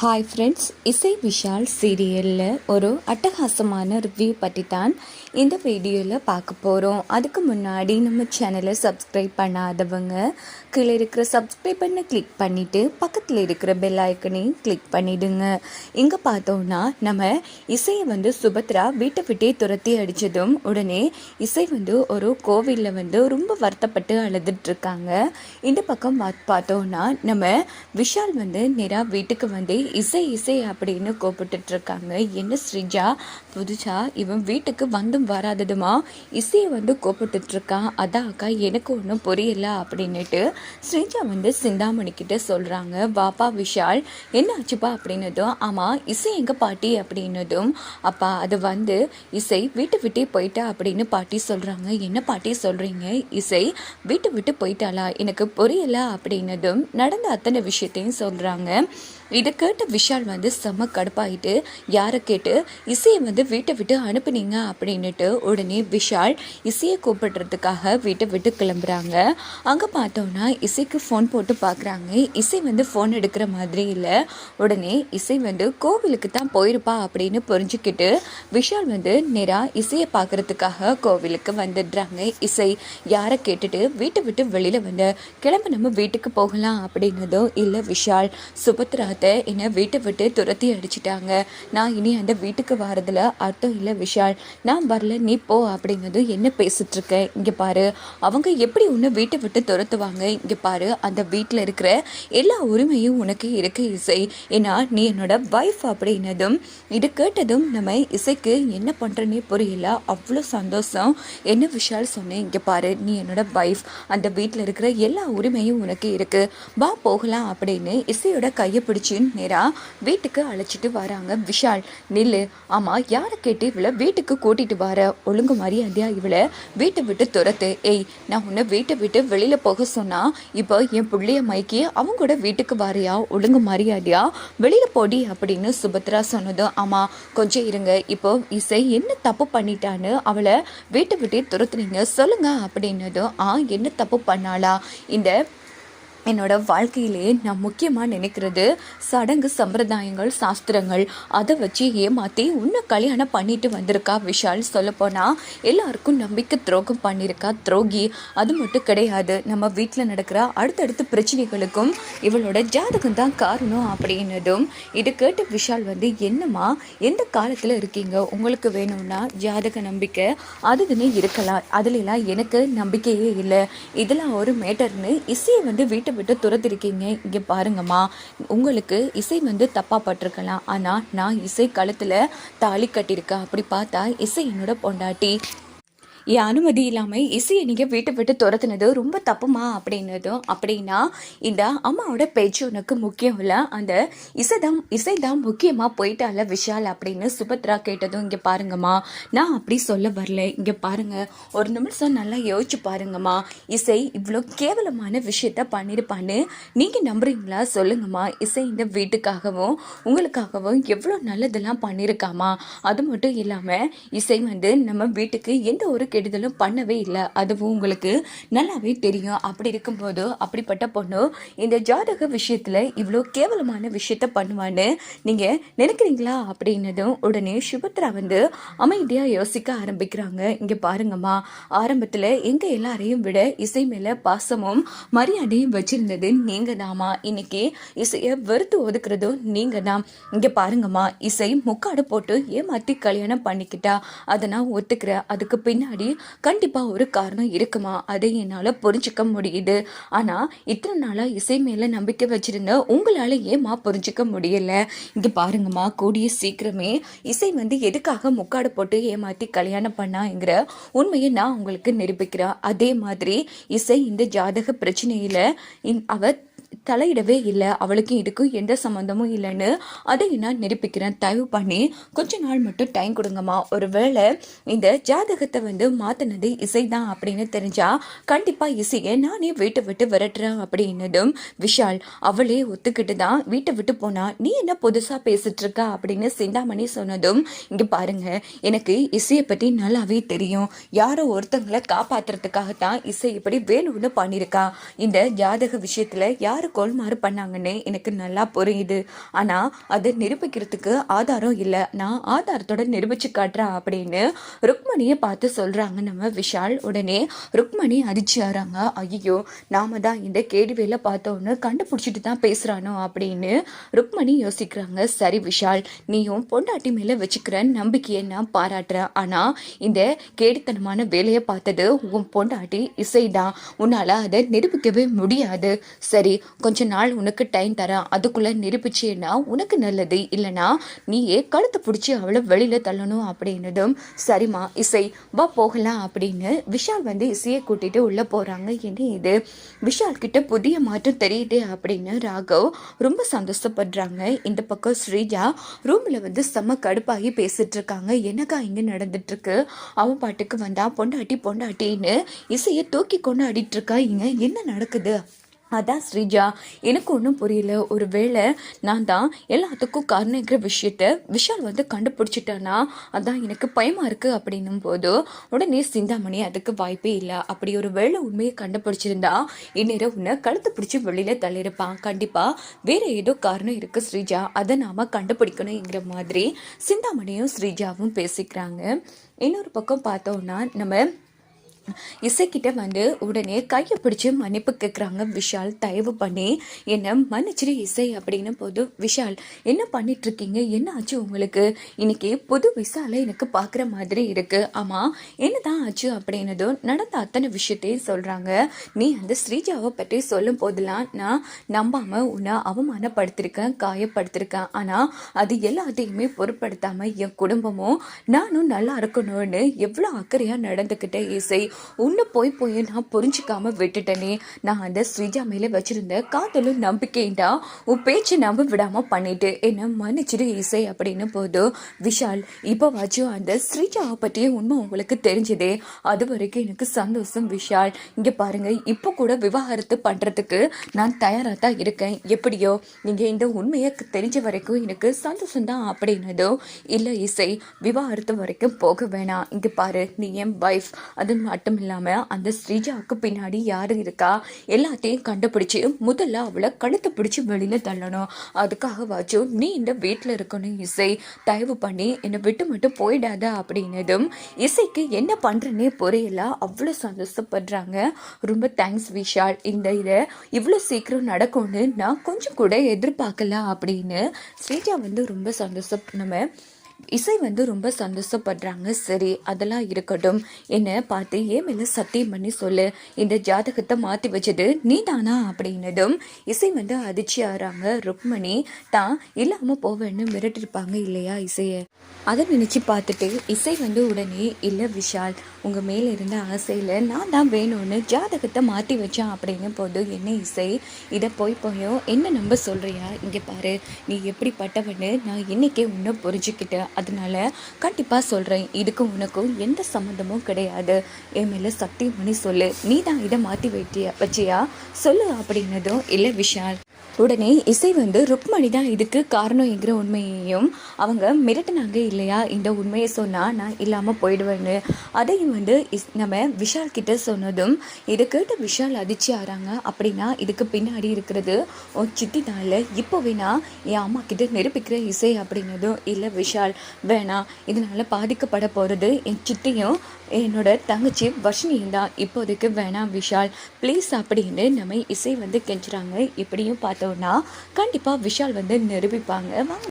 Hi friends, இசை விஷால் சீரியலில் ஒரு அட்டகாசமான ரிவ்யூ பற்றி தான் இந்த வீடியோவில் பார்க்க போகிறோம். அதுக்கு முன்னாடி நம்ம சேனலை சப்ஸ்கிரைப் பண்ணாதவங்க கீழே இருக்கிற சப்ஸ்கிரைப் பண்ண கிளிக் பண்ணிவிட்டு பக்கத்தில் இருக்கிற பெல் ஐக்கனையும் கிளிக் பண்ணிவிடுங்க. இங்கே பார்த்தோன்னா நம்ம இசையை சுபத்ரா வீட்டை விட்டே துரத்தி அடித்ததும் உடனே இசை ஒரு கோவிலில் ரொம்ப வருத்தப்பட்டு அழுதுட்ருக்காங்க. இந்த பக்கம் பார்த்தோன்னா நம்ம விஷால் நேராக வீட்டுக்கு இசை இசை அப்படின்னு கூப்பிட்டுட்டு இருக்காங்க. என்ன ஸ்ரீஜா, புதுசா இவன் வீட்டுக்கு வராததுமா இசையை கூப்பிட்டுட்டு இருக்கான். அதான் அக்கா எனக்கு ஒன்றும் புரியல அப்படின்னுட்டு ஸ்ரீஜா சிந்தாமணிக்கிட்ட சொல்கிறாங்க. வாப்பா விஷால், என்ன ஆச்சுப்பா அப்படின்னதும், ஆமாம் இசை எங்க பாட்டி அப்படின்னதும், அப்பா அது இசை வீட்டை விட்டே போயிட்டா அப்படின்னு பாட்டி சொல்கிறாங்க. என்ன பாட்டி சொல்கிறீங்க, இசை வீட்டை விட்டு போயிட்டாளா, எனக்கு புரியல அப்படின்னதும் நடந்த அத்தனை விஷயத்தையும் சொல்கிறாங்க. இதை கேட்ட விஷால் செம்ம கடுப்பாயிட்டு, யாரை கேட்டு இசையை வீட்டை விட்டு அனுப்புனீங்க அப்படின்னுட்டு உடனே விஷால் இசையை கூப்பிடுறதுக்காக வீட்டை விட்டு கிளம்புறாங்க. அங்கே பார்த்தோன்னா இசைக்கு ஃபோன் போட்டு பார்க்குறாங்க. இசை ஃபோன் எடுக்கிற மாதிரி இல்லை. உடனே இசை கோவிலுக்கு தான் போயிருப்பா அப்படின்னு புரிஞ்சுக்கிட்டு விஷால் நேராக இசையை பார்க்குறதுக்காக கோவிலுக்கு வந்துடுறாங்க. இசை யாரை கேட்டுட்டு வீட்டை விட்டு வெளியில் கிளம்ப நம்ம வீட்டுக்கு போகலாம் அப்படின்னதும், இல்லை விஷால், சுபத்ரா என்னை வீட்டை விட்டு துரத்தி அடிச்சிட்டாங்க. நான் இனி அந்த வீட்டுக்கு வரதுல அர்த்தம் இல்லை விஷால், நான் வரல, நீ போ அப்படிங்கிறது என்ன பேசிட்டு இருக்க. இங்கே பாரு, அவங்க எப்படி உன்னை வீட்டை விட்டு துரத்துவாங்க. இங்கே பாரு, அந்த வீட்டில் இருக்கிற எல்லா உரிமையும் உனக்கு இருக்கு இசை, ஏன்னா நீ என்னோட வைஃப் அப்படின்னதும் இது கேட்டதும் நம்ம இசைக்கு என்ன பண்ணுறனே புரியல. அவ்வளோ சந்தோஷம். என்ன விஷால் சொன்னேன், இங்கே பாரு, நீ என்னோட வைஃப், அந்த வீட்டில் இருக்கிற எல்லா உரிமையும் உனக்கு இருக்கு, வா போகலாம் அப்படின்னு இசையோட கையை பிடிச்சி நேராக வீட்டுக்கு அழைச்சிட்டு வராங்க. விஷால், நில்லு, ஆமாம் யாரை கேட்டு இவளை வீட்டுக்கு கூட்டிகிட்டு வர, ஒழுங்கு மரியாதையா இவளை வீட்டை விட்டு துரத்து. ஏய், நான் உன்னை வீட்டை விட்டு வெளியில் போக சொன்னா இப்போ என் பிள்ளைய மைக்கி அவங்க கூட வீட்டுக்கு வரையா, ஒழுங்கு மரியாதையா வெளியில் போடி அப்படின்னு சுபத்ரா சொன்னதும், ஆமாம் கொஞ்சம் இருங்க, இப்போ இசை என்ன தப்பு பண்ணிட்டான்னு அவளை வீட்டை விட்டே துரத்துனீங்க சொல்லுங்க அப்படின்னதும், என்ன தப்பு பண்ணாளா, இந்த என்னோட வாழ்க்கையிலே நான் முக்கியமாக நினைக்கிறது சடங்கு சம்பிரதாயங்கள் சாஸ்திரங்கள், அதை வச்சு ஏமாற்றி உன்னை கல்யாணம் பண்ணிட்டு வந்திருக்கா விஷால். சொல்லப்போனால் எல்லாருக்கும் நம்பிக்கை துரோகம் பண்ணியிருக்கா துரோகி. அது மட்டும் கிடையாது, நம்ம வீட்டில் நடக்கிற அடுத்தடுத்த பிரச்சனைகளுக்கும் இவளோட ஜாதகம் தான் காரணம் அப்படின்னதும் இது கேட்டு விஷால் என்னம்மா எந்த காலத்தில் இருக்கீங்க, உங்களுக்கு வேணும்னா ஜாதக நம்பிக்கை அதுன்னு இருக்கலாம், அதுலலாம் எனக்கு நம்பிக்கையே இல்லை, இதெல்லாம் ஒரு மேட்டர்னு இசையை வீட்டை விட்டு துரத்திருக்கீங்க. இங்கே பாருங்கம்மா, உங்களுக்கு இசை தப்பாக பட்டிருக்கலாம், ஆனால் நான் இசை கழுத்தில் தாலி கட்டியிருக்கேன். அப்படி பார்த்தா இசை என்னோட பொண்டாட்டி. என் அனுமதி இல்லாமல் இசையை நீங்கள் வீட்டை விட்டு துரத்துனது ரொம்ப தப்புமா அப்படின்னதும், அப்படின்னா இந்த அம்மாவோட பேச்சு உனக்கு முக்கியம் இல்லை, அந்த இசைதான் முக்கியமாக போயிட்டால விஷால் அப்படின்னு சுபத்ரா கேட்டதும், இங்கே பாருங்கம்மா, நான் அப்படி சொல்ல வரல, இங்கே பாருங்க, ஒரு நிமிஷம் நல்லா யோசிச்சு பாருங்கம்மா, இசை இவ்வளோ கேவலமான விஷயத்த பண்ணியிருப்பான்னு நீங்கள் நம்புறீங்களா சொல்லுங்கம்மா. இசை இந்த வீட்டுக்காகவும் உங்களுக்காகவும் எவ்வளோ நல்லதெல்லாம் பண்ணியிருக்காமா. அது மட்டும் இல்லாமல் இசை நம்ம வீட்டுக்கு எந்த ஒரு கெடுதலும் பண்ணவே இல்லை, அதுவும் உங்களுக்கு நல்லாவே தெரியும். அப்படி இருக்கும்போது அப்படிப்பட்ட பொண்ணு இந்த ஜாதக விஷயத்தில் இவ்வளோ கேவலமான விஷயத்த பண்ணுவான்னு நீங்கள் நினைக்கிறீங்களா அப்படின்னதும் உடனே சுபத்ரா அமைதியாக யோசிக்க ஆரம்பிக்கிறாங்க. இங்கே பாருங்கம்மா, ஆரம்பத்தில் எங்கள் எல்லாரையும் விட இசை மேலே பாசமும் மரியாதையும் வச்சிருந்தது நீங்கள் தாம்மா, இன்னைக்கு இசையை வெறுத்து ஒதுக்குறதும் நீங்கள் தான். இங்கே பாருங்கம்மா, இசை முக்காடு போட்டு ஏமாற்றி கல்யாணம் பண்ணிக்கிட்டா, அதை நான் ஒத்துக்கிறேன், அதுக்கு பின்னாடி கண்டிப்பா ஒரு காரணம் இருக்குமா, அதை என்னால புரிஞ்சுக்க முடியுது. ஆனா இத்தனை நாளா இசை மேல நம்பிக்கை வச்சிருந்த உங்களால ஏமா புரிஞ்சுக்க முடியல. இங்க பாருங்கம்மா, கூடிய சீக்கிரமே இசை எதுக்காக முக்காடு போட்டு ஏமாத்தி கல்யாணம் பண்ணாங்கிற உண்மையை நான் உங்களுக்கு நிரூபிக்கிறேன். அதே மாதிரி இசை இந்த ஜாதக பிரச்சனையில அவ தலையிடவே இல்லை, அவளுக்கும் இதுக்கும் எந்த சம்மந்தமும் இல்லைன்னு அதை நான் நிரூபிக்கிறேன். தயவு பண்ணி கொஞ்ச நாள் மட்டும் டைம் கொடுங்கம்மா. ஒருவேளை இந்த ஜாதகத்தை மாற்றினது இசை தான் அப்படின்னு தெரிஞ்சா கண்டிப்பாக இசையை நானே வீட்டை விட்டு விரட்டுறேன் அப்படின்னதும் விஷால், அவளே ஒத்துக்கிட்டு தான் வீட்டை விட்டு போனா, நீ என்ன புதுசாக பேசிட்டு இருக்கா அப்படின்னு சிந்தாமணி சொன்னதும், இங்கே பாருங்க, எனக்கு இசையை பற்றி நல்லாவே தெரியும், யாரோ ஒருத்தங்களை காப்பாற்றுறதுக்காகத்தான் இசை இப்படி வேணும்னு பண்ணியிருக்கா. இந்த ஜாதக விஷயத்தில் யார் கோல்மாறு பண்ணாங்கன்னு எனக்கு நல்லா புரியுது. ஆனால் அதை நிரூபிக்கிறதுக்கு ஆதாரம் இல்லை, நான் ஆதாரத்தோட நிரூபிச்சு காட்டுறேன் அப்படின்னு ருக்மணியை பார்த்து சொல்கிறாங்க நம்ம விஷால். உடனே ருக்மணி அதிர்ச்சியாகிறாங்க. ஐயோ, நாம தான் இந்த கேள்வியில் பார்த்தோன்னு கண்டுபிடிச்சிட்டு தான் பேசுகிறானோ அப்படின்னு ருக்மணி யோசிக்கிறாங்க. சரி விஷால், நீயும் பொண்டாட்டி மேலே வச்சுக்கிற நம்பிக்கையை நான் பாராட்டுறேன். ஆனால் இந்த கேடித்தனமான வேலையை பார்த்தது உன் பொண்டாட்டி இசை தான். உன்னால் அதை நிரூபிக்கவே முடியாது. சரி, கொஞ்ச நாள் உனக்கு டைம் தரேன், அதுக்குள்ளே நிரூபிச்சேன்னா உனக்கு நல்லது, இல்லைனா நீயே கழுத்தை பிடிச்சி அவளை வெளியில் தள்ளணும் அப்படின்னதும் சரிம்மா இசை வா போகலாம் அப்படின்னு விஷால் இசையை கூட்டிட்டு உள்ளே போகிறாங்க. என்ன இது விஷால் கிட்ட புதிய மாற்றம் தெரியுது அப்படின்னு ராகவ் ரொம்ப சந்தோஷப்படுறாங்க. இந்த பக்கம் ஸ்ரீஜா ரூமில் செம்ம கடுப்பாகி பேசிட்டு இருக்காங்க. என்னக்கா இங்கே நடந்துட்டு இருக்கு? அவன் பாட்டுக்கு வந்தா பொண்டாட்டி பொண்டாட்டின்னு இசையை தூக்கி கொண்டு ஆடிட்டு இருக்கா. இங்க என்ன நடக்குது? அதான் ஸ்ரீஜா, எனக்கு ஒன்றும் புரியல. ஒரு வேளை நான் தான் எல்லாத்துக்கும் காரணங்கிற விஷயத்த விஷால் கண்டுபிடிச்சிட்டானா, அதான் எனக்கு பயமாக இருக்குது அப்படின்னும் போது உடனே சிந்தாமணி அதுக்கு வாய்ப்பே இல்லை. அப்படி ஒரு வேளை உண்மையை கண்டுபிடிச்சிருந்தா இந்நேரம் உன்னை கழுத்து பிடிச்சி வெளியில் தள்ளியிருப்பான். கண்டிப்பாக வேறு ஏதோ காரணம் இருக்குது ஸ்ரீஜா, அதை நாம் கண்டுபிடிக்கணுங்கிற மாதிரி சிந்தாமணியும் ஸ்ரீஜாவும் பேசிக்கிறாங்க. இன்னொரு பக்கம் பார்த்தோன்னா நம்ம இசைக்கிட்ட உடனே கையை பிடிச்சி மன்னிப்பு கேட்குறாங்க விஷால். தயவு பண்ணி என்னை மன்னிச்சிரு இசை அப்படின்னு போது விஷால் என்ன பண்ணிட்டு இருக்கீங்க, என்ன ஆச்சு உங்களுக்கு? இன்னைக்கு புது விஷாலை எனக்கு பார்க்குற மாதிரி இருக்கு. ஆமாம், என்னதான் ஆச்சு அப்படின்னதும் நடந்த அத்தனை விஷயத்தையும் சொல்கிறாங்க. நீ அந்த ஸ்ரீஜாவை பற்றி சொல்லும் போதெல்லாம் நான் நம்பாமல் உன்னை அவமானப்படுத்திருக்கேன், காயப்படுத்திருக்கேன். ஆனால் அது எல்லாத்தையுமே பொருட்படுத்தாமல் என் குடும்பமும் நானும் நல்லா இருக்கணும்னு எவ்வளோ அக்கறையாக நடந்துக்கிட்டேன் இசை. உன்னை போய் நான் புரிஞ்சிக்காம விட்டுட்டேனே. நான் அந்த ஸ்ரீஜா மேலே வச்சிருந்த காதலும் நம்பிக்கைண்டா உன் பேச்சு நம்ப விடாம பண்ணிட்டு என்ன மன்னிச்சிடு இசை அப்படின்னு போது விஷால் இப்போவாச்சும் அந்த ஸ்ரீஜாவை பற்றிய உண்மை உங்களுக்கு தெரிஞ்சதே, அது வரைக்கும் எனக்கு சந்தோஷம் விஷால். இங்கே பாருங்க, இப்போ கூட விவாகரத்து பண்ணுறதுக்கு நான் தயாராக தான் இருக்கேன். எப்படியோ நீங்கள் இந்த உண்மையை தெரிஞ்ச வரைக்கும் எனக்கு சந்தோஷம்தான் அப்படின்னதோ. இல்லை இசை, விவாகரத்து வரைக்கும் போக வேணாம். இங்கே பாரு, நீ என் வைஃப், அது மட்டும் இல்லாமல் அந்த ஸ்ரீஜாவுக்கு பின்னாடி யார் இருக்கா எல்லாத்தையும் கண்டுபிடிச்சி முதல்ல அவளை கழுத்தை பிடிச்சி வெளியில் தள்ளணும். அதுக்காகவாச்சும் நீ இந்த வீட்டில் இருக்கணும் இசை. தயவு பண்ணி என்னை விட்டு மட்டும் போயிடாத அப்படின்னதும் இசைக்கு என்ன பண்ணுறேன்னே புரியல. அவ்வளோ சந்தோஷப்படுறாங்க. ரொம்ப தேங்க்ஸ் விஷால், இந்த இதை இவ்வளோ சீக்கிரம் நடக்கும்னு நான் கொஞ்சம் கூட எதிர்பார்க்கல அப்படின்னு ஸ்ரீஜா ரொம்ப சந்தோஷம் நம்ம இசை ரொம்ப சந்தோஷப்படுறாங்க. சரி, அதெல்லாம் இருக்கட்டும், என்னை பார்த்து ஏன் மேலே சத்தியம் பண்ணி சொல்லு, இந்த ஜாதகத்தை மாற்றி வச்சது நீ தானா அப்படின்னதும் இசை அதிர்ச்சி ஆகிறாங்க. ருக்மணி தான் இல்லாமல் போவேன்னு மிரட்டிருப்பாங்க இல்லையா இசையை, அதை நினச்சி பார்த்துட்டு இசை உடனே இல்லை விஷால், உங்கள் மேலே இருந்த ஆசையில் நான் தான் வேணும்னு ஜாதகத்தை மாற்றி வச்சேன் அப்படின்னு போது என்ன இசை, இதை போயும் என்ன நம்ப சொல்கிறியா? இங்கே பாரு, நீ எப்படிப்பட்டவன்னு நான் இன்னைக்கே உன்னை புரிஞ்சுக்கிட்டேன். அதனால கண்டிப்பாக சொல்கிறேன், இதுக்கும் உனக்கும் எந்த சம்மந்தமும் கிடையாது. என் மேலே சத்தியம் பண்ணி சொல்லு, நீ தான் இதை மாற்றி வச்சியா சொல்லு அப்படின்னதும் இல்லை விஷால். உடனே இசை ருக்மணி தான் இதுக்கு காரணம்ங்கிற உண்மையையும் அவங்க மிரட்டினாங்க இல்லையா, இந்த உண்மையை சொன்னால் நான் இல்லாமல் போயிடுவேன்னு, அதையும் நம்ம விஷால் கிட்ட சொன்னதும் இதை கேட்டு விஷால் அதிர்ச்சி ஆகிறாங்க. அப்படின்னா இதுக்கு பின்னாடி இருக்கிறது உன் சித்தி தான் இல்லை, இப்போ வேணா என் அம்மா கிட்ட நிரூபிக்கிற இசை அப்படின்னதும் இல்லை விஷால் வேணாம், இதனால் பாதிக்கப்பட போகிறது என் சித்தியும் என்னோட தங்கச்சி வர்ஷினியும் தான், இப்போதைக்கு வேணாம் விஷால் ப்ளீஸ் அப்படின்னு நம்ம இசை கெஞ்சுறாங்க. இப்படியும் பார்த்தோன்னா கண்டிப்பாக விஷால் நிரூபிப்பாங்க. வாங்க